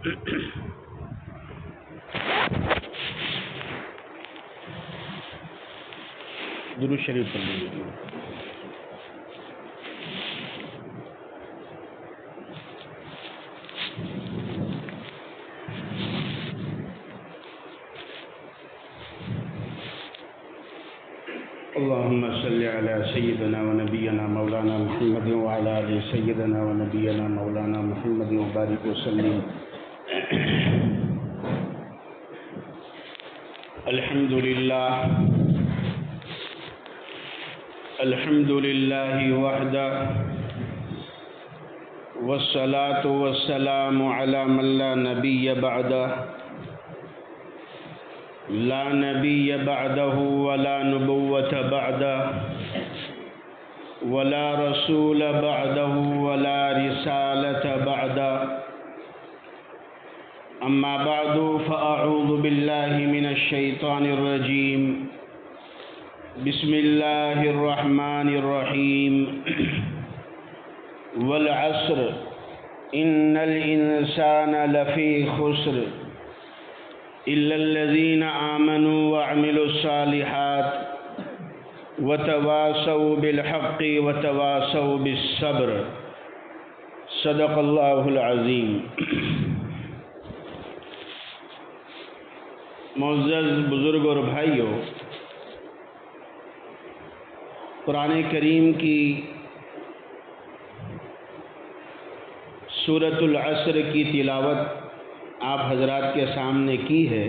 درود شریف پڑھ لیجیے۔ اللهم صل على سيدنا ونبينا مولانا محمد وعلى آل سيدنا ونبينا مولانا محمد وبارك وسلم۔ الحمد لله وحده، والصلاة والسلام على من لا نبي بعده، لا نبي بعده ولا نبوة بعده ولا رسول بعده ولا رسالة بعده، أما بعد فأعوذ بالله من الشيطان الرجيم، بسم الله الرحمن الرحيم، والعصر إن الإنسان لفي خسر إلا الذين آمنوا وعملوا الصالحات وتواصوا بالحق وتواصوا بالصبر، صدق اللہ العظیم۔ معزز بزرگ اور بھائیوں، قرآن کریم کی سورۃ العصر کی تلاوت آپ حضرات کے سامنے کی ہے۔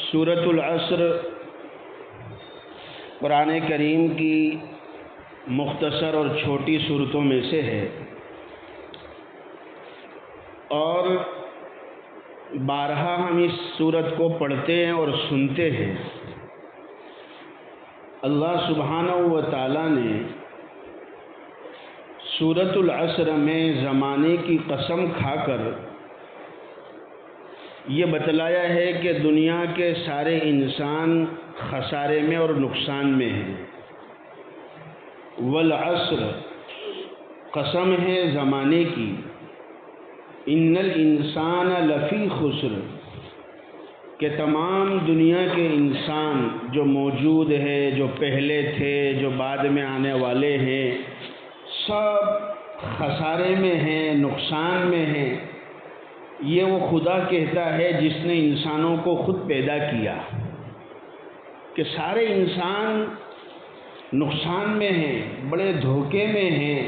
سورۃ العصر قرآن کریم کی مختصر اور چھوٹی سورتوں میں سے ہے، اور بارہا ہم اس سورت کو پڑھتے ہیں اور سنتے ہیں۔ اللہ سبحانہ و تعالیٰ نے سورۃ العصر میں زمانے کی قسم کھا کر یہ بتلایا ہے کہ دنیا کے سارے انسان خسارے میں اور نقصان میں ہیں۔ والعصر، قسم ہے زمانے کی، ان الانسان لفی خسر، کہ تمام دنیا کے انسان جو موجود ہے، جو پہلے تھے، جو بعد میں آنے والے ہیں، سب خسارے میں ہیں، نقصان میں ہیں۔ یہ وہ خدا کہتا ہے جس نے انسانوں کو خود پیدا کیا، کہ سارے انسان نقصان میں ہیں، بڑے دھوکے میں ہیں۔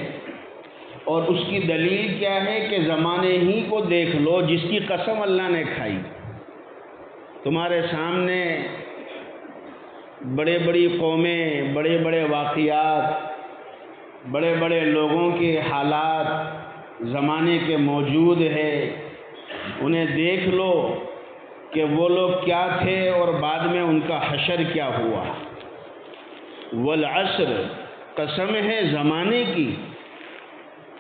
اور اس کی دلیل کیا ہے کہ زمانے ہی کو دیکھ لو جس کی قسم اللہ نے کھائی۔ تمہارے سامنے بڑے بڑی قومیں، بڑے بڑے واقعات، بڑے بڑے لوگوں کے حالات زمانے کے موجود ہیں، انہیں دیکھ لو کہ وہ لوگ کیا تھے اور بعد میں ان کا حشر کیا ہوا۔ والعصر، قسم ہے زمانے کی،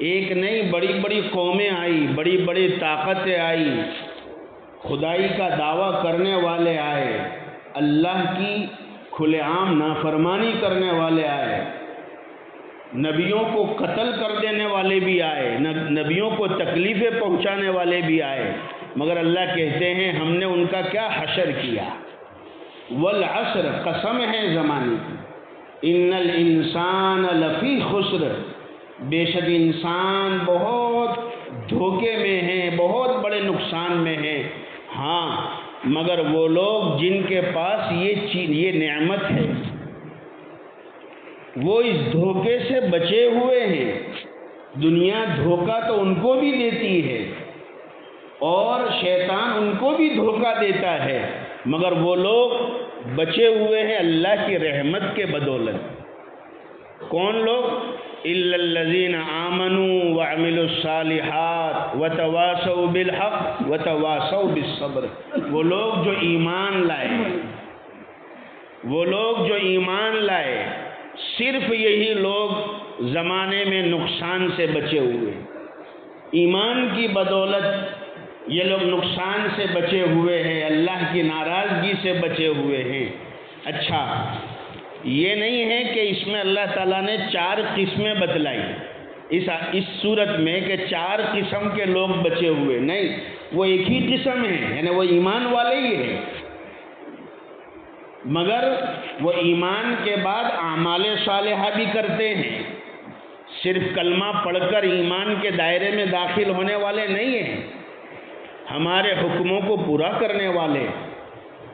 ایک نئی بڑی بڑی قومیں آئی، بڑی بڑی طاقتیں آئی، خدائی کا دعویٰ کرنے والے آئے، اللہ کی کھلے عام نافرمانی کرنے والے آئے، نبیوں کو قتل کر دینے والے بھی آئے، نبیوں کو تکلیفیں پہنچانے والے بھی آئے، مگر اللہ کہتے ہیں ہم نے ان کا کیا حشر کیا۔ والعصر، قسم ہے زمانے کی، ان الانسان لفی خسر، بے شک انسان بہت دھوکے میں ہیں، بہت بڑے نقصان میں ہیں۔ ہاں، مگر وہ لوگ جن کے پاس یہ نعمت ہے، وہ اس دھوکے سے بچے ہوئے ہیں۔ دنیا دھوکہ تو ان کو بھی دیتی ہے اور شیطان ان کو بھی دھوکہ دیتا ہے، مگر وہ لوگ بچے ہوئے ہیں اللہ کی رحمت کے بدولت۔ کون لوگ؟ الا الذین آمنوا وعملوا الصالحات وتواصوا بالحق وتواصوا بالصبر، وہ لوگ جو ایمان لائے، وہ لوگ جو ایمان لائے، صرف یہی لوگ زمانے میں نقصان سے بچے ہوئے۔ ایمان کی بدولت یہ لوگ نقصان سے بچے ہوئے ہیں، اللہ کی ناراضگی سے بچے ہوئے ہیں۔ اچھا، یہ نہیں ہے کہ اس میں اللہ تعالیٰ نے 4 قسمیں بتلائی اس صورت میں کہ 4 قسم کے لوگ بچے ہوئے نہیں، وہ ایک ہی قسم ہے، یعنی وہ ایمان والے ہی ہیں، مگر وہ ایمان کے بعد اعمال صالحہ بھی کرتے ہیں، صرف کلمہ پڑھ کر ایمان کے دائرے میں داخل ہونے والے نہیں ہیں، ہمارے حکموں کو پورا کرنے والے،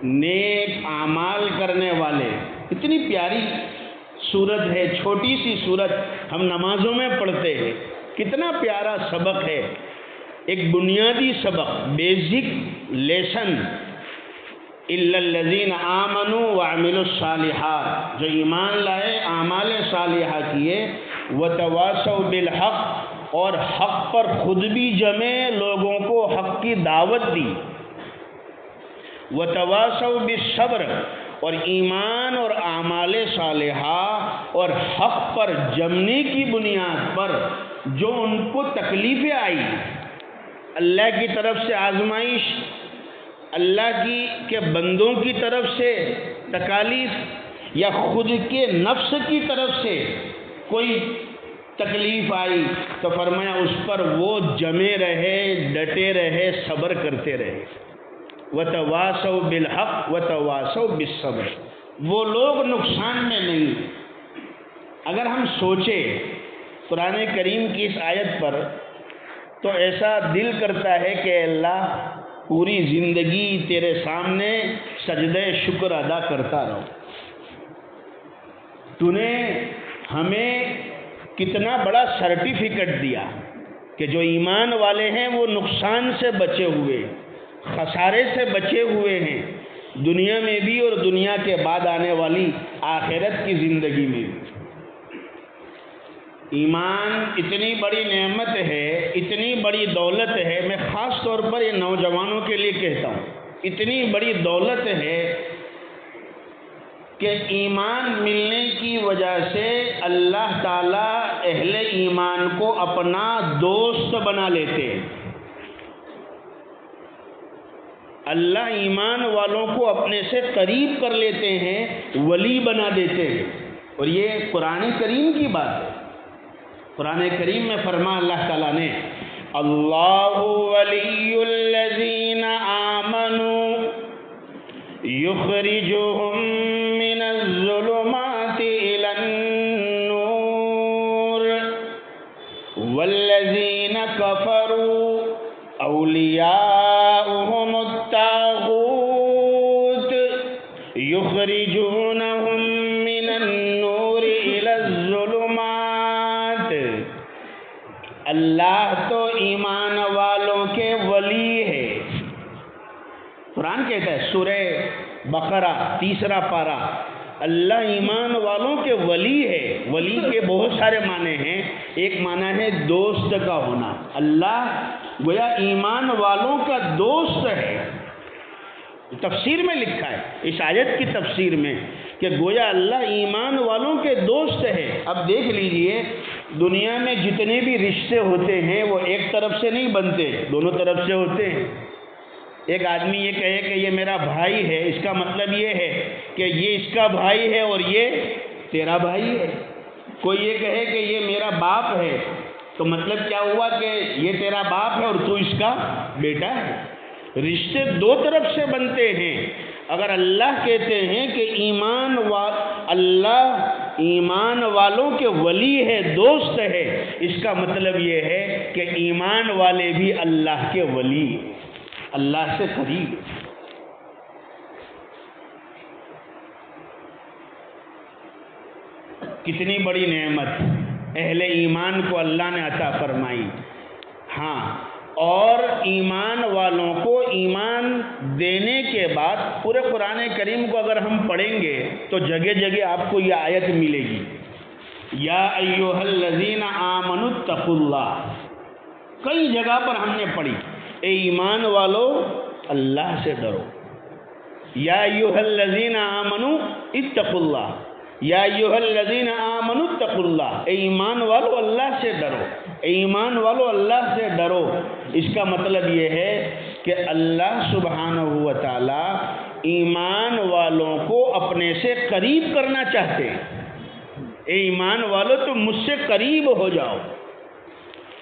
نیک اعمال کرنے والے۔ اتنی پیاری سورت ہے، چھوٹی سی سورت، ہم نمازوں میں پڑھتے ہیں، کتنا پیارا سبق ہے، ایک بنیادی سبق، بیسک لیسن، الا الذین آمنوا وعملوا الصالحات، جو ایمان لائے، اعمال صالحہ کیے، وتواصوا بالحق، اور حق پر خود بھی جمے، لوگوں کو حق کی دعوت دی، وتواصوا بالصبر، اور ایمان اور اعمال صالحہ اور حق پر جمنے کی بنیاد پر جو ان کو تکلیفیں آئی، اللہ کی طرف سے آزمائش، اللہ کے بندوں کی طرف سے تکالیف، یا خود کے نفس کی طرف سے کوئی تکلیف آئی، تو فرمایا اس پر وہ جمے رہے، ڈٹے رہے، صبر کرتے رہے۔ وتواصوا بالحق وتواصوا بالصبر، وہ لوگ نقصان میں نہیں۔ اگر ہم سوچیں قرآن کریم کی اس آیت پر تو ایسا دل کرتا ہے کہ اللہ پوری زندگی تیرے سامنے سجدہ شکر ادا کرتا رہو، تو نے ہمیں کتنا بڑا سرٹیفکیٹ دیا کہ جو ایمان والے ہیں وہ نقصان سے بچے ہوئے، خسارے سے بچے ہوئے ہیں، دنیا میں بھی اور دنیا کے بعد آنے والی آخرت کی زندگی میں بھی۔ ایمان اتنی بڑی نعمت ہے، اتنی بڑی دولت ہے، میں خاص طور پر یہ نوجوانوں کے لیے کہتا ہوں، اتنی بڑی دولت ہے کہ ایمان ملنے کی وجہ سے اللہ تعالیٰ اہل ایمان کو اپنا دوست بنا لیتے ہیں۔ اللہ ایمان والوں کو اپنے سے قریب کر لیتے ہیں، ولی بنا دیتے ہیں، اور یہ قرآن کریم کی بات ہے۔ قرآن کریم میں فرما اللہ تعالیٰ نے، اللہ ولی الذین آمنوا یخرجہم من الظلمات الی النور والذین کفروا اولیاؤہم الطاغوت یخرجونہم من النور الی الظلمات۔ اللہ تو ایمان والوں کے ولی ہے۔ قرآن کہتا ہے سورہ بقرہ 3 پارہ، اللہ ایمان والوں کے ولی ہے۔ ولی کے بہت سارے معنی ہیں، ایک معنی ہے دوست کا ہونا، اللہ گویا ایمان والوں کا دوست ہے۔ تفسیر میں لکھا ہے اس آیت کی تفسیر میں کہ گویا اللہ ایمان والوں کے دوست ہے۔ اب دیکھ لیجئے دنیا میں جتنے بھی رشتے ہوتے ہیں وہ ایک طرف سے نہیں بنتے، دونوں طرف سے ہوتے ہیں۔ ایک آدمی یہ کہے کہ یہ میرا بھائی ہے، اس کا مطلب یہ ہے کہ یہ اس کا بھائی ہے اور یہ تیرا بھائی ہے۔ کوئی یہ کہے کہ یہ میرا باپ ہے، تو مطلب کیا ہوا کہ یہ تیرا باپ ہے اور تو اس کا بیٹا ہے۔ رشتے دو طرف سے بنتے ہیں۔ اگر اللہ کہتے ہیں کہ اللہ ایمان والوں کے ولی ہے، دوست ہے، اس کا مطلب یہ ہے کہ ایمان والے بھی اللہ کے ولی، اللہ سے قریب۔ کتنی بڑی نعمت اہل ایمان کو اللہ نے عطا فرمائی۔ ہاں، اور ایمان والوں کو ایمان دینے کے بعد پورے قرآن کریم کو اگر ہم پڑھیں گے تو جگہ جگہ آپ کو یہ آیت ملے گی، یا ایھا الذین آمنوا اتقوا اللہ، کئی جگہ پر ہم نے پڑھی، اے ایمان والو اللہ سے ڈرو، یا ایھا الذین آمنوا اتقوا اللہ، یا ایھا الذین آمنوا اتقوا اللہ، اے ایمان والو اللہ سے ڈرو، اے ایمان والو اللہ سے ڈرو۔ اس کا مطلب یہ ہے کہ اللہ سبحانہ و تعالی ایمان والوں کو اپنے سے قریب کرنا چاہتے ہیں۔ اے ایمان والو تم مجھ سے قریب ہو جاؤ،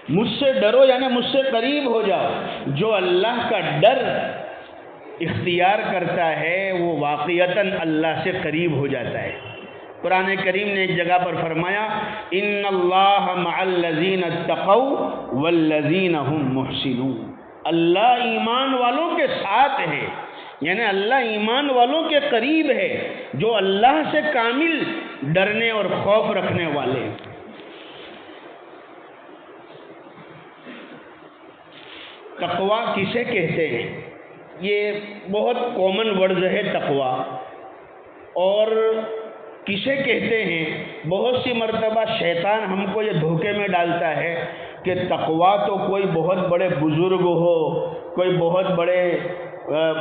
مجھ سے ڈرو یعنی مجھ سے قریب ہو جاؤ۔ جو اللہ کا ڈر اختیار کرتا ہے وہ واقعتاً اللہ سے قریب ہو جاتا ہے۔ قرآن کریم نے ایک جگہ پر فرمایا ان اللہ مع الذین اتقوا والذین هم محسنون، اللہ ایمان والوں کے ساتھ ہے، یعنی اللہ ایمان والوں کے قریب ہے جو اللہ سے کامل ڈرنے اور خوف رکھنے والے۔ تقوی کسے کہتے ہیں؟ یہ بہت کامن ورڈ ہے تقوی، اور کسے کہتے ہیں؟ بہت سی مرتبہ شیطان ہم کو یہ دھوکے میں ڈالتا ہے کہ تقوی تو کوئی بہت بڑے بزرگ ہو، کوئی بہت بڑے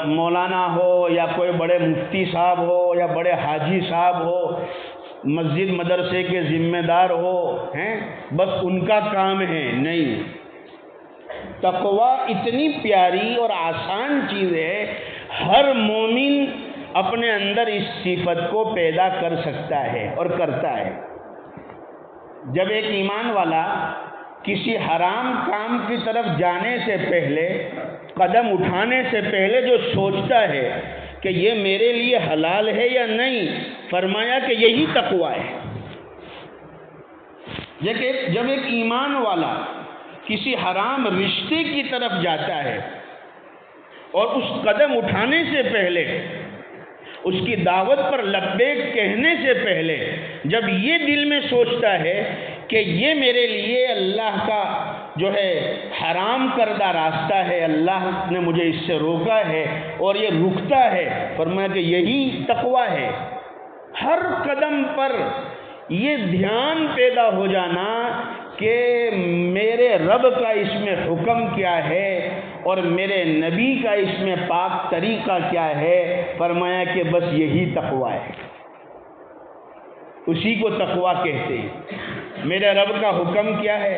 مولانا ہو، یا کوئی بڑے مفتی صاحب ہو، یا بڑے حاجی صاحب ہو، مسجد مدرسے کے ذمہ دار ہو ہیں، بس ان کا کام ہے۔ نہیں، تقوی اتنی پیاری اور آسان چیز ہے، ہر مومن اپنے اندر اس صفت کو پیدا کر سکتا ہے اور کرتا ہے۔ جب ایک ایمان والا کسی حرام کام کی طرف جانے سے پہلے، قدم اٹھانے سے پہلے جو سوچتا ہے کہ یہ میرے لیے حلال ہے یا نہیں، فرمایا کہ یہی تقوی ہے۔ جب ایک ایمان والا کسی حرام رشتے کی طرف جاتا ہے اور اس قدم اٹھانے سے پہلے، اس کی دعوت پر لبیک کہنے سے پہلے جب یہ دل میں سوچتا ہے کہ یہ میرے لیے اللہ کا جو ہے حرام کردہ راستہ ہے، اللہ نے مجھے اس سے روکا ہے اور یہ رکتا ہے، فرمایا کہ یہی تقوی ہے۔ ہر قدم پر یہ دھیان پیدا ہو جانا کہ میرے رب کا اس میں حکم کیا ہے اور میرے نبی کا اس میں پاک طریقہ کیا ہے، فرمایا کہ بس یہی تقوی ہے، اسی کو تقوی کہتے ہیں۔ میرے رب کا حکم کیا ہے؟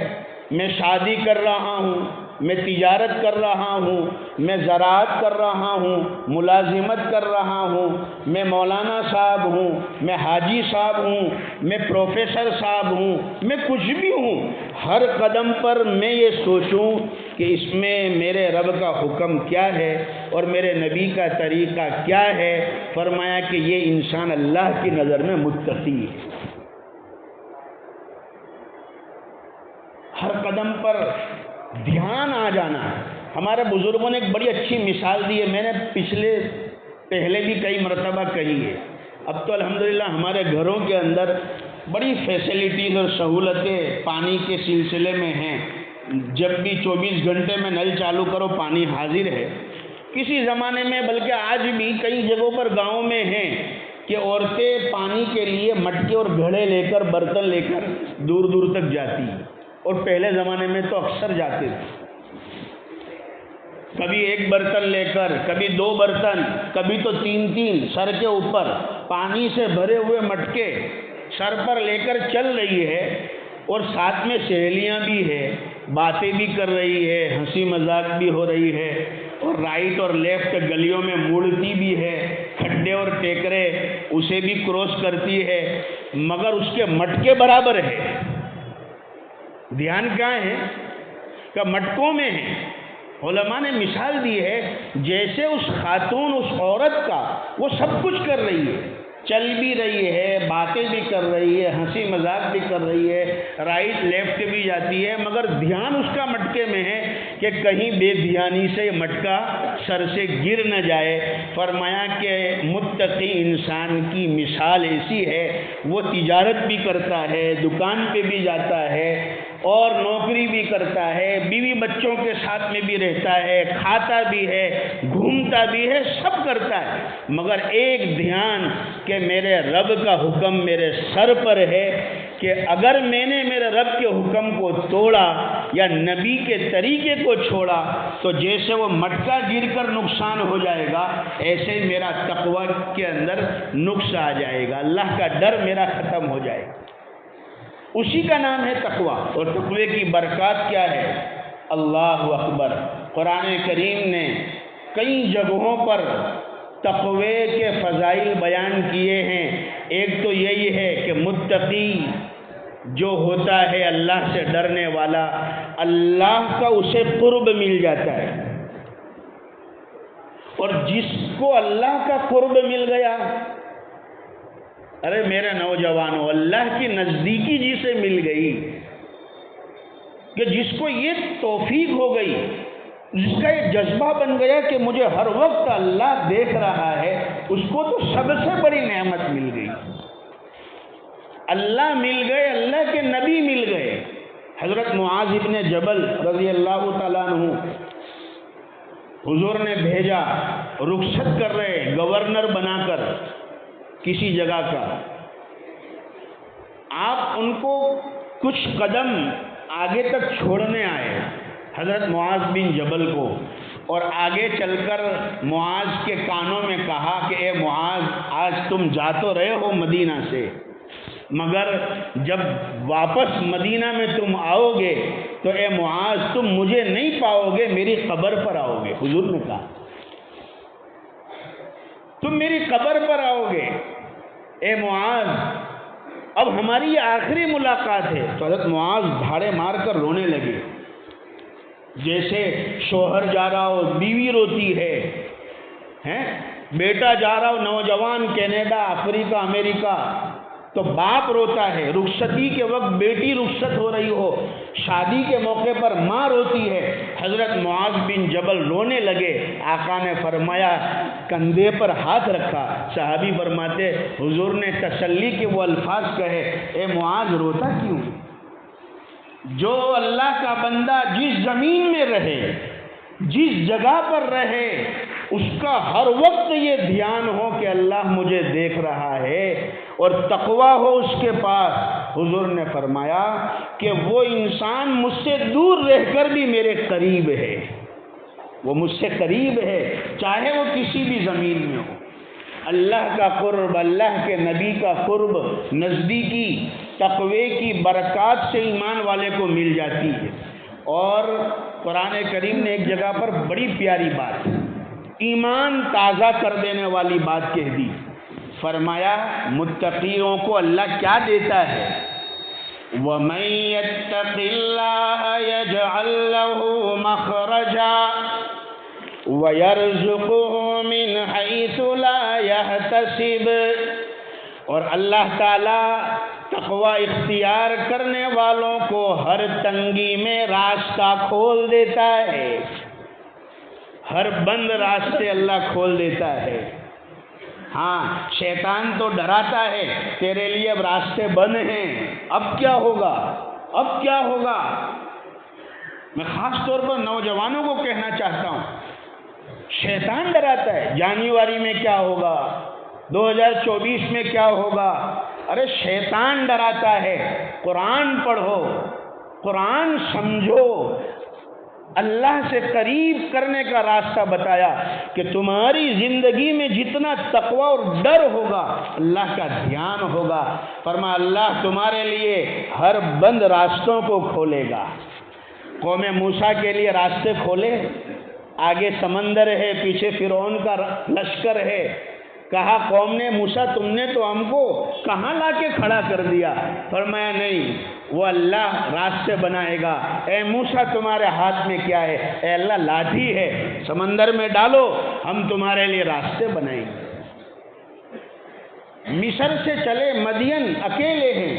میں شادی کر رہا ہوں، میں تجارت کر رہا ہوں، میں زراعت کر رہا ہوں، ملازمت کر رہا ہوں، میں مولانا صاحب ہوں، میں حاجی صاحب ہوں، میں پروفیسر صاحب ہوں، میں کچھ بھی ہوں، ہر قدم پر میں یہ سوچوں کہ اس میں میرے رب کا حکم کیا ہے اور میرے نبی کا طریقہ کیا ہے، فرمایا کہ یہ انسان اللہ کی نظر میں متقی ہے۔ ہر قدم پر دھیان آ جانا۔ ہمارے بزرگوں نے ایک بڑی اچھی مثال دی ہے، میں نے پہلے بھی کئی مرتبہ کہی ہے۔ اب تو الحمدللہ ہمارے گھروں کے اندر بڑی فیسلٹیز اور سہولتیں پانی کے سلسلے میں ہیں، جب بھی 24 گھنٹے میں نل چالو کرو پانی حاضر ہے۔ کسی زمانے میں بلکہ آج بھی کئی جگہوں پر گاؤں میں ہیں کہ عورتیں پانی کے لیے مٹکے اور گھڑے لے کر، برتن لے کر دور دور تک جاتی ہیں، اور پہلے زمانے میں تو اکثر جاتے تھے، کبھی ایک برتن لے کر، کبھی 2 برتن، کبھی تو 3 سر کے اوپر پانی سے بھرے ہوئے مٹکے سر پر لے کر چل رہی ہے، اور ساتھ میں سہیلیاں بھی ہے، باتیں بھی کر رہی ہے، ہنسی مذاق بھی ہو رہی ہے، اور رائٹ اور لیفٹ گلیوں میں مڑتی بھی ہے، کھڈے اور ٹیکرے اسے بھی کراس کرتی ہے، مگر اس کے مٹکے برابر ہے۔ دھیان کہاں ہے؟ کہ مٹکوں میں ہے۔ علماء نے مثال دی ہے جیسے اس خاتون، اس عورت کا وہ سب کچھ کر رہی ہے، چل بھی رہی ہے، باتیں بھی کر رہی ہے، ہنسی مذاق بھی کر رہی ہے، رائٹ لیفٹ بھی جاتی ہے، مگر دھیان اس کا مٹکے میں ہے کہ کہیں بے دھیانی سے مٹکا سر سے گر نہ جائے۔ فرمایا کہ متقی انسان کی مثال ایسی ہے، وہ تجارت بھی کرتا ہے، دکان پہ بھی جاتا ہے، اور نوکری بھی کرتا ہے، بیوی بچوں کے ساتھ میں بھی رہتا ہے، کھاتا بھی ہے، گھومتا بھی ہے، سب کرتا ہے، مگر ایک دھیان کہ میرے رب کا حکم میرے سر پر ہے، کہ اگر میں نے میرے رب کے حکم کو توڑا یا نبی کے طریقے کو چھوڑا تو جیسے وہ مٹکا گر کر نقصان ہو جائے گا، ایسے میرا تقوی کے اندر نقص آ جائے گا، اللہ کا ڈر میرا ختم ہو جائے گا۔ اسی کا نام ہے تقوی۔ اور تقوی کی برکات کیا ہے؟ اللہ اکبر! قرآن کریم نے کئی جگہوں پر تقوی کے فضائل بیان کیے ہیں۔ ایک تو یہی ہے کہ متقی جو ہوتا ہے اللہ سے ڈرنے والا، اللہ کا اسے قرب مل جاتا ہے، اور جس کو اللہ کا قرب مل گیا، ارے میرے نوجوانوں، اللہ کی نزدیکی جسے مل گئی، کہ جس کو یہ توفیق ہو گئی، جس کا یہ جذبہ بن گیا کہ مجھے ہر وقت اللہ دیکھ رہا ہے، اس کو تو سب سے بڑی نعمت مل گئی۔ اللہ مل گئے، اللہ کے نبی مل گئے۔ حضرت معاذ ابن جبل رضی اللہ تعالیٰ عنہ، حضور نے بھیجا، رخصت کر رہے گورنر بنا کر کسی جگہ کا، آپ ان کو کچھ قدم آگے تک چھوڑنے آئے حضرت معاذ بن جبل کو، اور آگے چل کر معاذ کے کانوں میں کہا کہ اے معاذ، آج تم جا تو رہے ہو مدینہ سے، مگر جب واپس مدینہ میں تم آؤ گے تو اے معاذ، تم مجھے نہیں پاؤ گے، میری قبر پر آؤ گے۔ حضور نے کہا تم میری قبر پر آؤ گے اے معاذ، اب ہماری یہ آخری ملاقات ہے۔ تو حضرت معاذ دھاڑے مار کر رونے لگے، جیسے شوہر جا رہا ہو، بیوی روتی ہے، بیٹا جا رہا ہو، نوجوان کینیڈا، افریقہ، امریکہ، تو باپ روتا ہے، رخصتی کے وقت بیٹی رخصت ہو رہی ہو، شادی کے موقع پر ماں روتی ہے۔ حضرت معاذ بن جبل رونے لگے، آقا نے فرمایا، کندھے پر ہاتھ رکھا، صحابی فرماتے حضور نے تسلی کے وہ الفاظ کہے، اے معاذ روتا کیوں؟ جو اللہ کا بندہ جس زمین میں رہے، جس جگہ پر رہے، اس کا ہر وقت یہ دھیان ہو کہ اللہ مجھے دیکھ رہا ہے، اور تقوی ہو اس کے پاس، حضور نے فرمایا کہ وہ انسان مجھ سے دور رہ کر بھی میرے قریب ہے، وہ مجھ سے قریب ہے، چاہے وہ کسی بھی زمین میں ہو۔ اللہ کا قرب، اللہ کے نبی کا قرب، نزدیکی، تقوی کی برکات سے ایمان والے کو مل جاتی ہے۔ اور قرآن کریم نے ایک جگہ پر بڑی پیاری بات، ایمان تازہ کر دینے والی بات کہہ دی، فرمایا متقیوں کو اللہ کیا دیتا ہے؟ وَمَن يَتَّقِ اللَّهَ يَجْعَل لَّهُ مَخْرَجًا وَيَرْزُقْهُ مِنْ حَيْثُ لَا يَحْتَسِبُ، اور اللہ تعالیٰ تقوی اختیار کرنے والوں کو ہر تنگی میں راستہ کھول دیتا ہے، ہر بند راستے اللہ کھول دیتا ہے۔ ہاں، شیطان تو ڈراتا ہے، تیرے لیے اب راستے بند ہیں، اب کیا ہوگا، اب کیا ہوگا۔ میں خاص طور پر نوجوانوں کو کہنا چاہتا ہوں، شیطان ڈراتا ہے، جنوری میں کیا ہوگا، 2024 میں کیا ہوگا۔ ارے شیطان ڈراتا ہے، قرآن پڑھو، قرآن سمجھو، اللہ سے قریب کرنے کا راستہ بتایا کہ تمہاری زندگی میں جتنا تقوی اور ڈر ہوگا، اللہ کا دھیان ہوگا، فرمایا اللہ تمہارے لیے ہر بند راستوں کو کھولے گا۔ قوم موسیٰ کے لیے راستے کھولے، آگے سمندر ہے، پیچھے فرعون کا لشکر ہے، کہا قوم نے موسیٰ تم نے تو ہم کو کہاں لا کے کھڑا کر دیا، فرمایا نہیں، وہ اللہ راستے بنائے گا۔ اے موسیٰ تمہارے ہاتھ میں کیا ہے؟ اے اللہ لاٹھی ہے، سمندر میں ڈالو، ہم تمہارے لیے راستے بنائیں گے۔ مصر سے چلے، مدین اکیلے ہیں،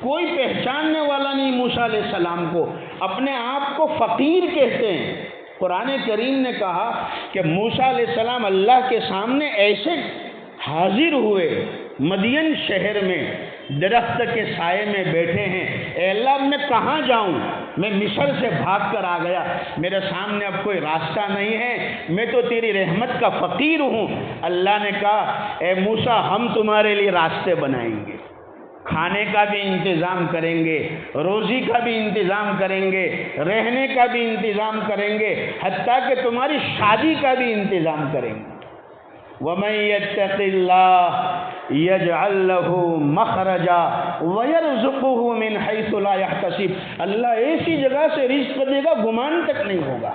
کوئی پہچاننے والا نہیں موسیٰ علیہ السلام کو، اپنے آپ کو فقیر کہتے ہیں۔ قرآن کریم نے کہا کہ موسیٰ علیہ السلام اللہ کے سامنے ایسے حاضر ہوئے، مدین شہر میں درخت کے سائے میں بیٹھے ہیں، اے اللہ میں کہاں جاؤں، میں مصر سے بھاگ کر آ گیا، میرے سامنے اب کوئی راستہ نہیں ہے، میں تو تیری رحمت کا فقیر ہوں۔ اللہ نے کہا اے موسیٰ ہم تمہارے لیے راستے بنائیں گے، کھانے کا بھی انتظام کریں گے، روزی کا بھی انتظام کریں گے، رہنے کا بھی انتظام کریں گے، حتیٰ کہ تمہاری شادی کا بھی انتظام کریں گے۔ وَمَن يَتَّقِ اللَّهَ يَجْعَل لَّهُ مَخْرَجًا وَيَرْزُقْهُ مِنْ حَيْثُ لَا يَحْتَسِبُ، اللہ ایسی جگہ سے رزق دے گا گمان تک نہیں ہوگا۔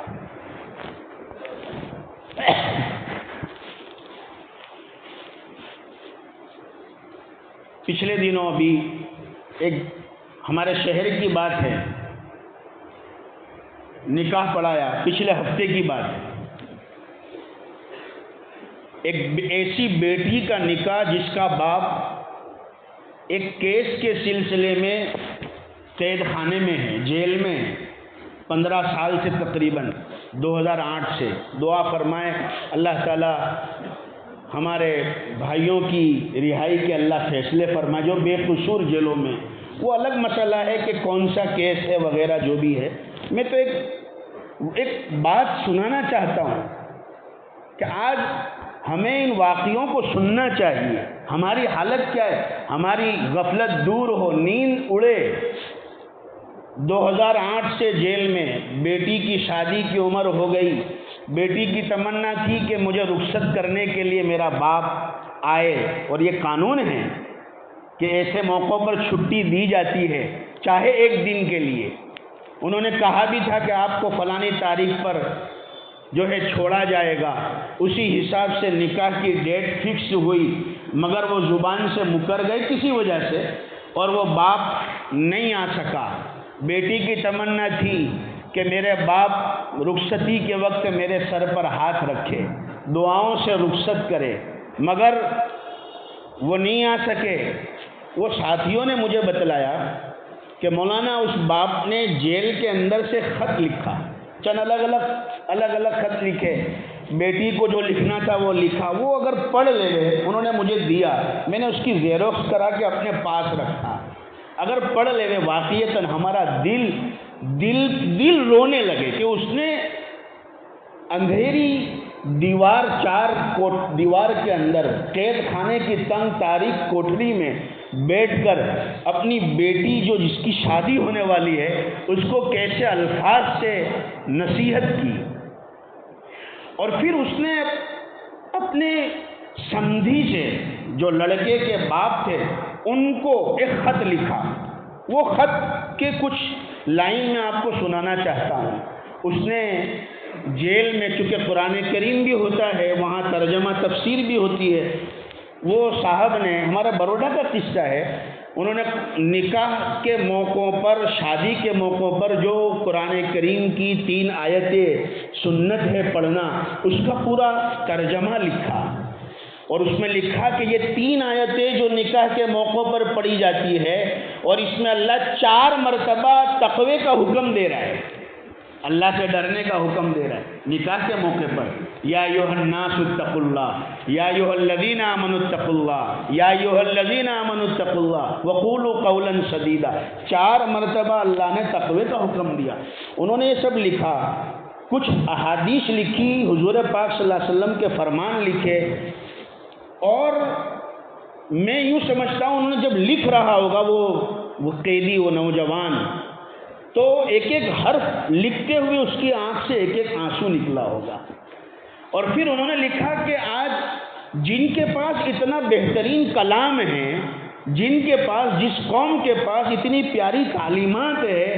پچھلے دنوں ابھی ایک ہمارے شہر کی بات ہے، نکاح پڑھایا، پچھلے ہفتے کی بات ہے، ایک ایسی بیٹی کا نکاح جس کا باپ ایک کیس کے سلسلے میں قید خانے میں ہے، جیل میں ہے، 15 سال سے تقریباً 2008 سے۔ دعا فرمائیں اللہ تعالیٰ ہمارے بھائیوں کی رہائی کے اللہ فیصلے فرمائے جو بے قصور جیلوں میں۔ وہ الگ مسئلہ ہے کہ کون سا کیس ہے وغیرہ جو بھی ہے۔ میں تو ایک بات سنانا چاہتا ہوں کہ آج ہمیں ان واقعوں کو سننا چاہیے۔ ہماری حالت کیا ہے؟ ہماری غفلت دور ہو، نیند اڑے۔ 2008 سے جیل میں، بیٹی کی شادی کی عمر ہو گئی، بیٹی کی تمنا تھی کہ مجھے رخصت کرنے کے لیے میرا باپ آئے، اور یہ قانون ہے کہ ایسے موقعوں پر چھٹی دی جاتی ہے، چاہے ایک دن کے لیے۔ انہوں نے کہا بھی تھا کہ آپ کو فلانی تاریخ پر جو ہے چھوڑا جائے گا، اسی حساب سے نکاح کی ڈیٹ فکس ہوئی، مگر وہ زبان سے مکر گئے کسی وجہ سے، اور وہ باپ نہیں آ سکا۔ بیٹی کی تمنا تھی کہ میرے باپ رخصتی کے وقت میرے سر پر ہاتھ رکھے، دعاؤں سے رخصت کرے، مگر وہ نہیں آ سکے۔ وہ ساتھیوں نے مجھے بتلایا کہ مولانا اس باپ نے جیل کے اندر سے خط لکھا، چند الگ الگ خط لکھے، بیٹی کو جو لکھنا تھا وہ لکھا، وہ اگر پڑھ لے انہوں نے مجھے دیا، میں نے اس کی زیروکس کرا کے اپنے پاس رکھا، اگر پڑھ لے واقعتاً ہمارا دل رونے لگے کہ اس نے اندھیری دیوار کے اندر قید خانے کی تنگ تاریک کوٹری میں بیٹھ کر اپنی بیٹی جو جس کی شادی ہونے والی ہے اس کو کیسے الفاظ سے نصیحت کی، اور پھر اس نے اپنے سمدھی سے جو لڑکے کے باپ تھے ان کو ایک خط لکھا۔ وہ خط کے کچھ لائن میں آپ کو سنانا چاہتا ہوں۔ اس نے جیل میں، چونکہ قرآن کریم بھی ہوتا ہے وہاں ترجمہ تفسیر بھی ہوتی ہے، وہ صاحب نے، ہمارا بروڈا کا قصہ ہے، انہوں نے نکاح کے موقعوں پر، شادی کے موقعوں پر جو قرآن کریم کی 3 آیتیں سنت ہے پڑھنا، اس کا پورا ترجمہ لکھا، اور اس میں لکھا کہ یہ 3 آیتیں جو نکاح کے موقعوں پر پڑھی جاتی ہے، اور اس میں اللہ 4 مرتبہ تقوی کا حکم دے رہا ہے، اللہ سے ڈرنے کا حکم دے رہا ہے نکاح کے موقع پر۔ یا ایھا الناس اتقوا اللہ، یا ایھا الذین آمنوا اتقوا اللہ، یا ایھا الذین آمنوا اتقوا اللہ وقولوا قولا سدیدا، 4 مرتبہ اللہ نے تقوی کا حکم دیا۔ انہوں نے یہ سب لکھا، کچھ احادیث لکھی، حضور پاک صلی اللہ علیہ وسلم کے فرمان لکھے، اور میں یوں سمجھتا ہوں انہوں نے جب لکھ رہا ہوگا وہ قیدی، وہ نوجوان، تو ایک ایک حرف لکھتے ہوئے اس کی آنکھ سے ایک ایک آنسو نکلا ہوگا، اور پھر انہوں نے لکھا کہ آج جن کے پاس اتنا بہترین کلام ہے، جن کے پاس، جس قوم کے پاس اتنی پیاری تعلیمات ہے،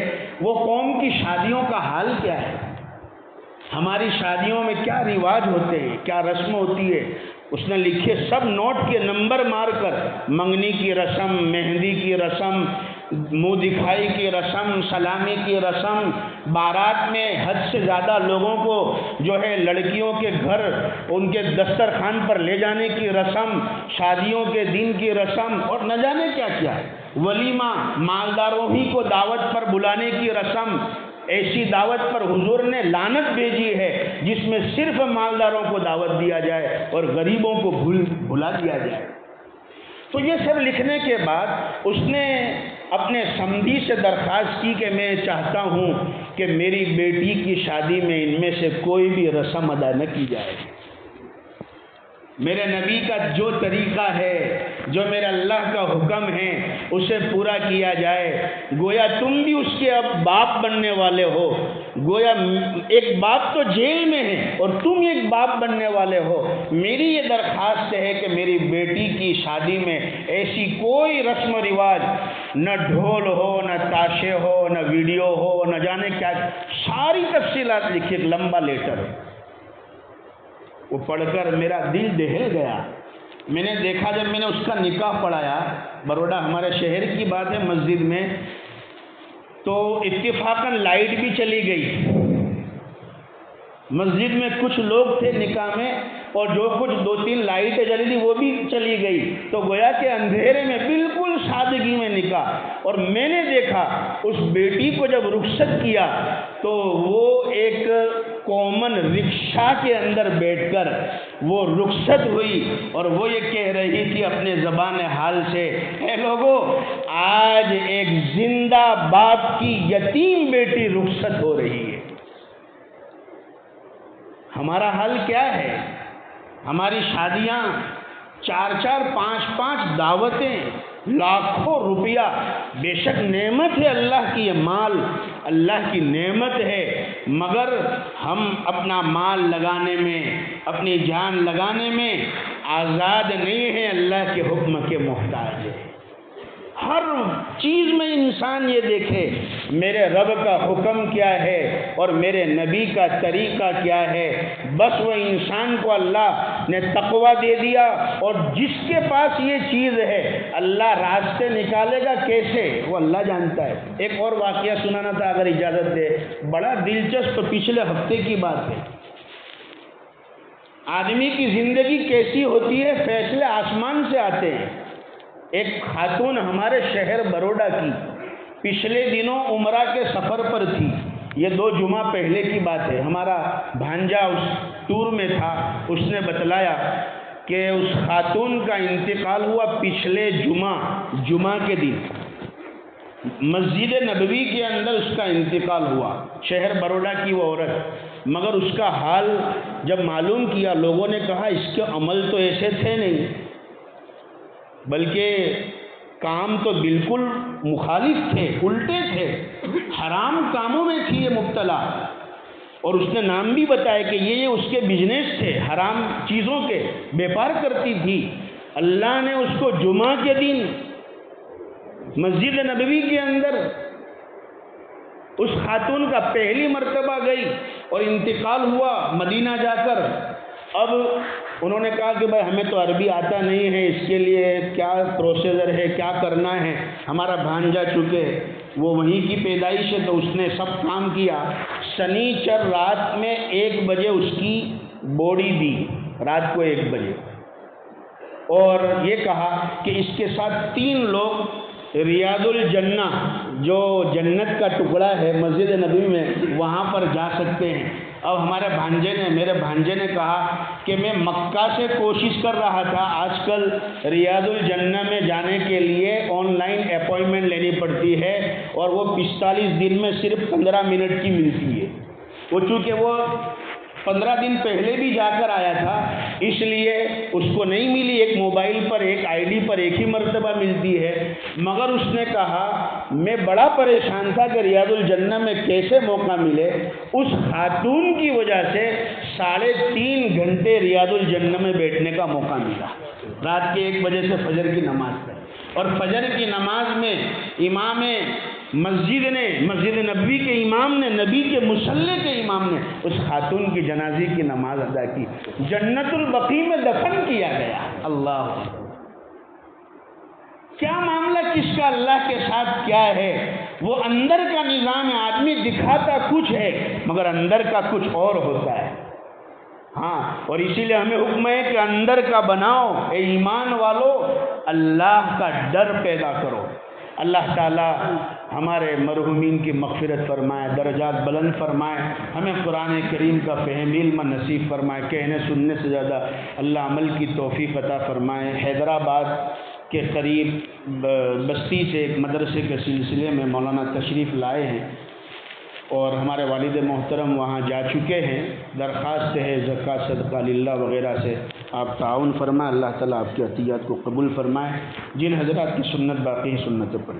وہ قوم کی شادیوں کا حال کیا ہے، ہماری شادیوں میں کیا رواج ہوتے ہیں، کیا رسم ہوتی ہے۔ اس نے لکھے، سب نوٹ کے نمبر مار کر، منگنی کی رسم، مہندی کی رسم، منہ دکھائی کی رسم، سلامی کی رسم، بارات میں حد سے زیادہ لوگوں کو جو ہے لڑکیوں کے گھر ان کے دسترخوان پر لے جانے کی رسم، شادیوں کے دن کی رسم، اور نہ جانے کیا کیا، ولیمہ، مالداروں ہی کو دعوت پر بلانے کی رسم۔ ایسی دعوت پر حضور نے لعنت بھیجی ہے جس میں صرف مالداروں کو دعوت دیا جائے اور غریبوں کو بھلا دیا جائے۔ تو یہ سب لکھنے کے بعد اس نے اپنے سمدھی سے درخواست کی کہ میں چاہتا ہوں کہ میری بیٹی کی شادی میں ان میں سے کوئی بھی رسم ادا نہ کی جائے، میرے نبی کا جو طریقہ ہے، جو میرے اللہ کا حکم ہے اسے پورا کیا جائے۔ گویا تم بھی اس کے اب باپ بننے والے ہو، گویا ایک باپ تو جیل میں ہے اور تم ایک باپ بننے والے ہو۔ میری یہ درخواست ہے کہ میری بیٹی کی شادی میں ایسی کوئی رسم و رواج، نہ ڈھول ہو، نہ تاشے ہو، نہ ویڈیو ہو، نہ جانے کیا، ساری تفصیلات لکھی، ایک لمبا لیٹر ہے۔ وہ پڑھ کر میرا دل دہل گیا۔ میں نے دیکھا، جب میں نے اس کا نکاح پڑھایا، بروڈا ہمارے شہر کی بات ہے، مسجد میں، تو اتفاقاً لائٹ بھی چلی گئی۔ مسجد میں کچھ لوگ تھے نکاح میں، اور جو کچھ 2-3 لائٹیں جلی تھی وہ بھی چلی گئی، تو گویا کہ اندھیرے میں بالکل سادگی میں نکاح۔ اور میں نے دیکھا اس بیٹی کو جب رخصت کیا تو وہ ایک کامن رکشہ کے اندر بیٹھ کر وہ رخصت ہوئی، اور وہ یہ کہہ رہی تھی اپنے زبان حال سے، اے لوگوں، آج ایک زندہ باپ کی یتیم بیٹی رخصت ہو رہی ہے۔ ہمارا حال کیا ہے؟ ہماری شادیاں 4-4 5-5 دعوتیں، لاکھوں روپیہ، بے شک نعمت ہے اللہ کی، یہ مال اللہ کی نعمت ہے، مگر ہم اپنا مال لگانے میں، اپنی جان لگانے میں آزاد نہیں ہیں، اللہ کے حکم کے محتاج ہے۔ ہر چیز میں انسان یہ دیکھے میرے رب کا حکم کیا ہے اور میرے نبی کا طریقہ کیا ہے۔ بس وہ انسان کو اللہ نے تقویٰ دے دیا، اور جس کے پاس یہ چیز ہے اللہ راستے نکالے گا کیسے، وہ اللہ جانتا ہے۔ ایک اور واقعہ سنانا تھا اگر اجازت دے، بڑا دلچسپ، پچھلے ہفتے کی بات ہے۔ آدمی کی زندگی کیسی ہوتی ہے، فیصلے آسمان سے آتے ہیں۔ ایک خاتون ہمارے شہر بروڈا کی پچھلے دنوں عمرہ کے سفر پر تھی، یہ 2 جمعہ پہلے کی بات ہے۔ ہمارا بھانجا اس ٹور میں تھا، اس نے بتلایا کہ اس خاتون کا انتقال ہوا پچھلے جمعہ کے دن، مسجد نبوی کے اندر اس کا انتقال ہوا، شہر بروڈا کی وہ عورت۔ مگر اس کا حال جب معلوم کیا، لوگوں نے کہا اس کے عمل تو ایسے تھے نہیں، بلکہ کام تو بالکل مخالف تھے، الٹے تھے، حرام کاموں میں تھی یہ مبتلا، اور اس نے نام بھی بتایا کہ یہ اس کے بزنس تھے، حرام چیزوں کے بیپار کرتی تھی۔ اللہ نے اس کو جمعہ کے دن مسجد نبوی کے اندر اس خاتون کا پہلی مرتبہ گئی اور انتقال ہوا مدینہ جا کر۔ اب انہوں نے کہا کہ بھائی ہمیں تو عربی آتا نہیں ہے، اس کے لیے کیا پروسیجر ہے، کیا کرنا ہے۔ ہمارا بھانجا چکے وہ وہیں کی پیدائش ہے تو اس نے سب کام کیا۔ شنیچر رات میں 1 بجے اس کی بوڈی دی، رات کو 1 بجے، اور یہ کہا کہ اس کے ساتھ 3 لوگ ریاض الجنہ جو جنت کا ٹکڑا ہے مسجد نبوی میں، وہاں پر جا سکتے ہیں۔ اب میرے بھانجے نے کہا کہ میں مکہ سے کوشش کر رہا تھا، آج کل ریاض الجنہ میں جانے کے لیے آن لائن اپائنٹمنٹ لینی پڑتی ہے، اور وہ 45 دن میں صرف 15 منٹ کی ملتی ہے۔ وہ چونکہ وہ 15 دن پہلے بھی جا کر آیا تھا، اس لیے اس کو نہیں ملی، ایک موبائل پر ایک آئی ڈی پر ایک ہی مرتبہ ملتی ہے۔ مگر اس نے کہا میں بڑا پریشان تھا کہ ریاض الجنہ میں کیسے موقع ملے۔ اس خاتون کی وجہ سے 3.5 گھنٹے ریاض الجنہ میں بیٹھنے کا موقع ملا، رات کے 1 بجے سے فجر کی نماز تک۔ اور فجر کی نماز میں امام مسجد نبوی کے امام نے، نبی کے مصلی کے امام نے اس خاتون کی جنازے کی نماز ادا کی، جنت البقیع میں دفن کیا گیا۔ اللہ، کیا معاملہ کس کا اللہ کے ساتھ کیا ہے؟ وہ اندر کا نظام ہے، آدمی دکھاتا کچھ ہے مگر اندر کا کچھ اور ہوتا ہے۔ ہاں، اور اسی لیے ہمیں حکم ہے کہ اندر کا بناؤ، اے ایمان والو، اللہ کا ڈر پیدا کرو۔ اللہ تعالی ہمارے مرحومین کی مغفرت فرمائے، درجات بلند فرمائے، ہمیں قرآن کریم کا فہم علم نصیب فرمائے، کہنے سننے سے زیادہ اللہ عمل کی توفیق عطا فرمائے۔ حیدرآباد کے قریب بستی سے ایک مدرسے کے سلسلے میں مولانا تشریف لائے ہیں، اور ہمارے والد محترم وہاں جا چکے ہیں۔ درخواست ہے زکوٰۃ صدقہ للہ وغیرہ سے آپ تعاون فرمائیں، اللہ تعالیٰ آپ کی عطیات کو قبول فرمائے۔ جن حضرات کی سنت باقی ہے سنت پڑھ